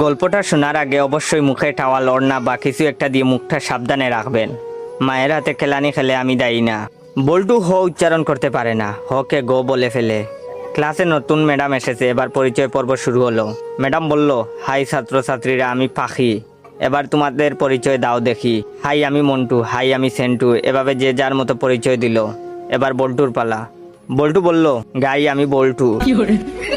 গল্পটা শোনার আগে অবশ্যই মুখে টাওয়াল ওড়না বা কিছু একটা দিয়ে মুখটা সাবধানে রাখবেন। মায়ের হাতে খেলানি খেলে আমি দায়ী না। বল্টু হ উচ্চারণ করতে পারে না, হকে গো বলে ফেলে। ক্লাসে নতুন ম্যাডাম এসেছে, এবার পরিচয় পর্ব শুরু হলো। ম্যাডাম বলল, হাই ছাত্রছাত্রীরা, আমি পাখি, এবার তোমাদের পরিচয় দাও দেখি। হাই আমি মন্টু, হাই আমি সেন্টু, এভাবে যে যার মতো পরিচয় দিল। এবার বল্টুর পালা। বল্টু বলল, গাই আমি বল্টু।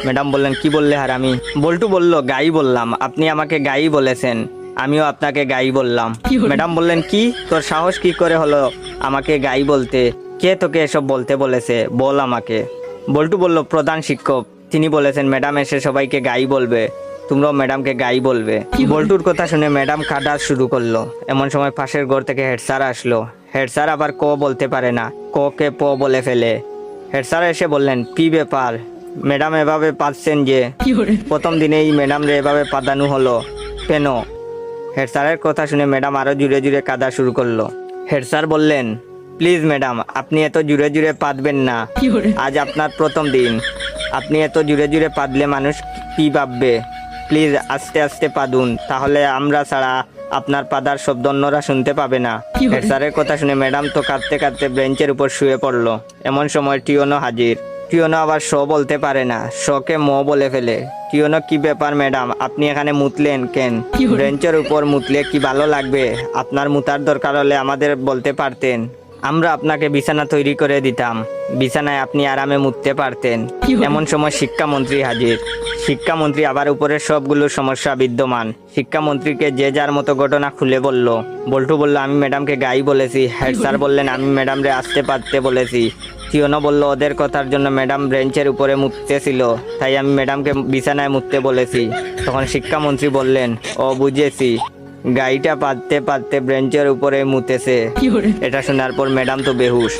ম্যাডাম বললেন, কি বললে হারামি? বল্টু বলল, গাই বললাম, আপনি আমাকে গাই বলেছেন, আমিও আপনাকে গাই বললাম। ম্যাডাম বললেন, কি তোর সাহস কি করে হলো আমাকে গাই বলতে? কে তোকে এসব বলতে বলেছে, বল আমাকে। বল্টু বলল, প্রধান শিক্ষক, তিনি বলেছেন ম্যাডাম এসে সবাইকে গাই বলবে, তোমরাও ম্যাডামকে গাই বলবে। বল্টুর কথা শুনে ম্যাডাম কাঁদা শুরু করলো। এমন সময় পাশের ঘর থেকে হেড স্যার আসলো। হেড স্যার আবার ক বলতে পারে না, ক কে প বলে ফেলে। হেড স্যার এসে বললেন, কি ব্যাপার ম্যাডাম, এভাবে পাচ্ছেন যে? প্রথম দিনেই ম্যাডাম রে এভাবে পাদানো হলো কেন? হেড স্যারের কথা শুনে ম্যাডাম আরো জুড়ে জুড়ে কাঁদা শুরু করলো। হেড স্যার বললেন, প্লিজ ম্যাডাম, আপনি এত জুড়ে জুড়ে পাদবেন না, আজ আপনার প্রথম দিন, আপনি এত জুড়ে জুড়ে পাদলে মানুষ কি ভাববে? প্লিজ আস্তে আস্তে পাদুন, তাহলে আমরা ছাড়া আপনার পাদার শব্দ অন্যরা শুনতে পাবে না। হেড স্যারের কথা শুনে ম্যাডাম তো কাঁদতে কাঁদতে বেঞ্চের উপর শুয়ে পড়লো। এমন সময় টিওনো হাজির। টিওনো আবার শ বলতে পারে না, শকে ম বলে ফেলে। টিওনো, কি ব্যাপার ম্যাডাম, আপনি এখানে মুতলেন কেন? বেঞ্চের উপর মুতলে কি ভালো লাগবে? আপনার মুতার দরকার হলে আমাদের বলতে পারতেন, আমরা আপনাকে বিছানা তৈরি করে দিতাম, বিছানায় আপনি আরামে মুততে পারতেন। এমন সময় শিক্ষামন্ত্রী হাজির। শিক্ষামন্ত্রী আবার উপরের সবগুলো সমস্যা বিদ্যমান। শিক্ষামন্ত্রীকে যে যার মতো ঘটনা খুলে বলল। বল্টু বলল, আমি ম্যাডামকে গাই বলেছি। হেড স্যার বললেন, আমি ম্যাডামরে আসতে পারতে বলেছি। টিওনো বলল, ওদের কথার জন্য ম্যাডাম বেঞ্চের উপরে মুততেছিল, তাই আমি ম্যাডামকে বিছানায় মুততে বলেছি। তখন শিক্ষামন্ত্রী বললেন, ও বুঝেছি, গাইটা পাততে পাততে বেঞ্চের উপরে মুতেছে। এটা শোনার পর ম্যাডাম তো বেহুশ।